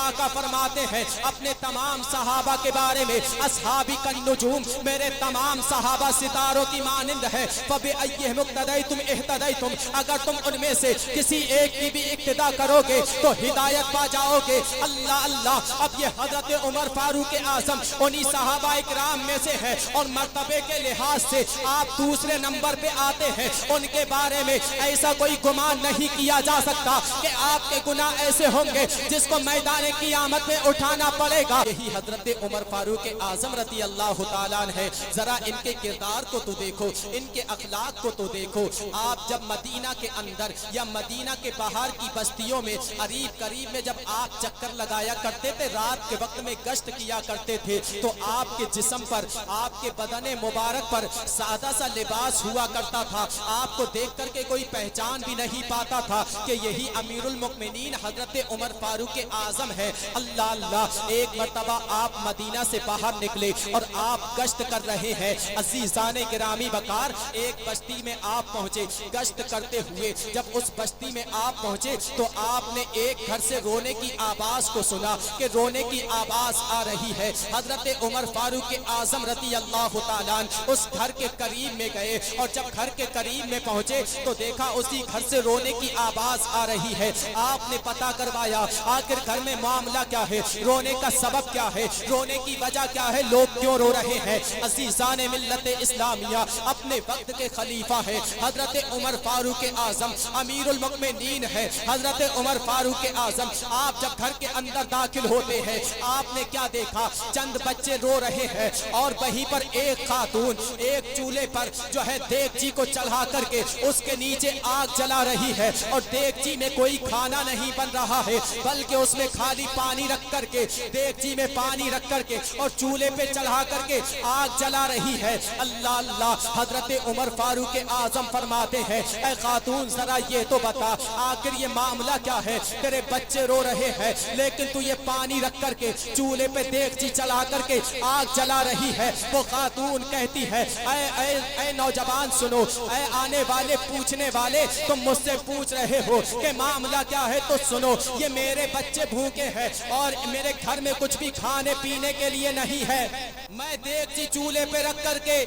آقا فرماتے ہیں اپنے تمام صحابہ کے بارے میں، اصحابی کالنجوم، میرے تمام صحابہ ستاروں کی مانند ہے، فبأیہم اقتدیتم اہتدیتم، اگر تم ان میں سے کسی ایک کی بھی اقتدا کرو گے تو ہدایت پا جاؤ گے۔ اللہ اللہ، اب یہ حضرت عمر فاروق اعظم انہی صحابہ اکرام میں سے ہے، اور مرتبے کے لحاظ سے آپ دوسرے نمبر پہ آتے ہیں۔ ان کے بارے میں ایسا کوئی گمان نہیں کیا جا سکتا کہ آپ کے گناہ ایسے ہوں گے جس کو میدان قیامت میں اٹھانا پڑے گا۔ یہی حضرت عمر فاروق اعظم رضی اللہ تعالیٰ عنہ ہے۔ ذرا ان کے کردار کو تو دیکھو، ان کے اخلاق کو تو دیکھو۔ آپ جب مدینہ کے اندر یا مدینہ کے باہر کی بستیوں میں قریب قریب میں جب آپ چکر لگایا کرتے تھے، رات کے وقت میں گشت کیا کرتے تھے، تو آپ کے جسم پر، آپ کے بدن مبارک پر سادہ سا لباس ہوا کرتا تھا۔ آپ کو دیکھ کر کے کوئی پہچان بھی نہیں پاتا تھا کہ یہی امیر المؤمنین حضرت عمر فاروق اعظم ہے۔ اللہ اللہ، ایک مرتبہ آپ مدینہ سے باہر نکلے اور آپ گشت کر رہے ہیں۔ عزیزان گرامی وقار، ایک بستی میں آپ پہنچے، گشت کرتے ہوئے جب اس بستی میں آپ پہنچے تو آپ نے ایک گھر سے رونے کی آواز کو سنا کہ رونے کی آواز آ رہی ہے۔ حضرت عمر فاروق اعظم رضی اللہ تعالیٰ عنہ اس گھر کے قریب میں گئے، اور جب گھر کے قریب میں پہنچے تو دیکھا اسی گھر سے رونے کی آواز آ رہی ہے۔ آپ نے پتہ کروایا آخر گھر میں معاملہ کیا ہے، رونے کا سبب کیا ہے، رونے کی وجہ کیا ہے، لوگ کیوں رو رہے ہیں۔ عزیزان ملت اسلامیہ، اپنے وقت کے خلیفہ ہے حضرت عمر فاروق اعظم، امیر المؤمنین ہے حضرت عمر فاروق اعظم۔ آپ جب گھر کے اندر داخل ہوتے ہیں، آپ نے کیا دیکھا، چند بچے رو رہے ہیں، اور وہیں پر ایک خاتون ایک چولہے پر جو ہے دیگچی کو چڑھا کر کے اس کے نیچے آگ جلا رہی ہے، اور دیگچی میں کوئی کھانا نہیں بن رہا ہے بلکہ اس میں خالی پانی رکھ کر کے، دیگچی میں پانی رکھ کر کے اور چولہے پہ چڑھا کر کے آگ جلا رہی ہے۔ اللہ اللہ، حضرت عمر فاروق اعظم فرماتے ہیں اے خاتون ذرا یہ تو بتا آخر یہ معاملہ کیا ہے، تیرے بچے رو رہے ہیں لیکن تو یہ پانی رکھ کر کے چولہے پہ دیگچی چلا کر کے آگ جلا رہی ہے۔ وہ خاتون کہتی ہے اے نوجوان سنو، اے آنے والے پوچھنے والے، تم مجھ سے پوچھ رہے ہو کہ معاملہ کیا ہے تو سنو، یہ میرے بچے بھوکے ہیں اور میرے گھر میں کچھ بھی کھانے پینے کے لیے نہیں ہے۔ میں دیگچی چولہے پہ رکھ کر کے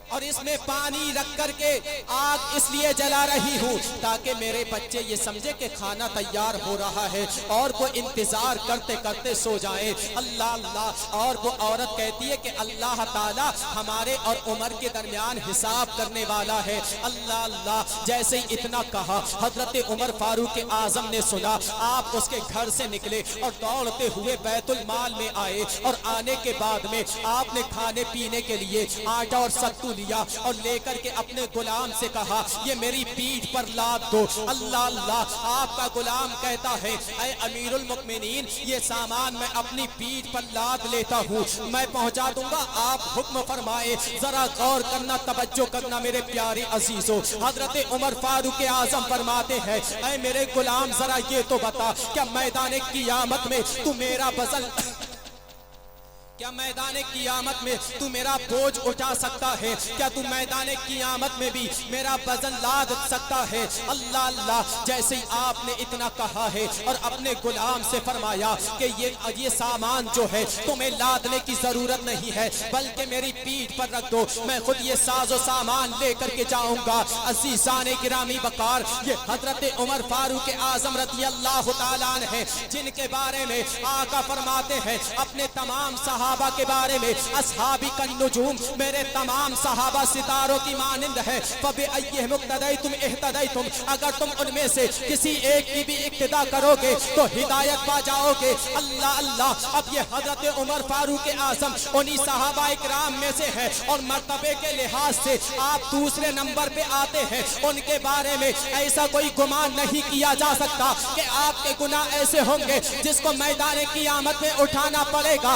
اور اس میں پانی رکھ کر کے آگ اس لیے جلا رہی ہوں تاکہ میرے بچے یہ سمجھے کہ کھانا تیار ہو رہا ہے اور وہ انتظار کرتے کرتے سو جائیں۔ اللہ اللہ، اور وہ عورت کہتی ہے کہ اللہ تعالی ہمارے اور عمر کے درمیان حساب کرنے والا ہے۔ اللہ اللہ، جیسے ہی اتنا کہا حضرت عمر فاروق اعظم نے سنا، آپ اس کے گھر سے نکلے اور دوڑتے ہوئے بیت المال میں آئے، اور آنے کے بعد میں آپ نے کھانے پینے کے لیے آٹا اور ستو لیا اور لے کر کے اپنے غلام سے کہا یہ میری پیٹھ پر لاد دو۔ اللہ اللہ، آپ کا غلام کہتا ہے اے امیر المؤمنین یہ سامان میں اپنی پیٹھ پر لاد لیتا ہوں، میں پہنچا دوں گا، آپ حکم فرمائے۔ ذرا غور کرنا، توجہ کرنا میرے پیارے عزیزوں، حضرت عمر فاروق اعظم فرماتے ہیں اے میرے غلام ذرا یہ تو بتا کیا میدان قیامت میں تو میرا وزن، کیا میدان قیامت میں تو میرا بوجھ اٹھا سکتا ہے، کیا تو میدان قیامت میں بھی میرا وزن لاد سکتا ہے۔ اللہ اللہ، جیسے ہی آپ نے اتنا کہا ہے اور اپنے غلام سے فرمایا کہ یہ سامان جو ہے تمہیں لادنے کی ضرورت نہیں ہے بلکہ میری پیٹھ پر رکھ دو، میں خود یہ ساز و سامان لے کر کے جاؤں گا۔ عزیزان گرامی وقار، یہ حضرت عمر فاروق اعظم رضی اللہ تعالیٰ عنہ ہیں جن کے بارے میں آقا فرماتے ہیں اپنے تمام صحابہ کے بارے میں اصحابی کالنجوم، میرے تمام صحابہ ستاروں کی مانند ہے، فبأیہم اقتدیتم اہتدیتم، اگر تم ان میں سے کسی ایک کی بھی اقتدا کرو گے تو ہدایت پا جاؤ گے۔ اللہ اللہ، اب یہ حضرت عمر فاروق اعظم انہی صحابہ اکرام میں سے ہے، اور مرتبے کے لحاظ سے آپ دوسرے نمبر پہ آتے ہیں۔ ان کے بارے میں ایسا کوئی گمان نہیں کیا جا سکتا کہ آپ کے گناہ ایسے ہوں گے جس کو میدان قیامت میں اٹھانا پڑے گا،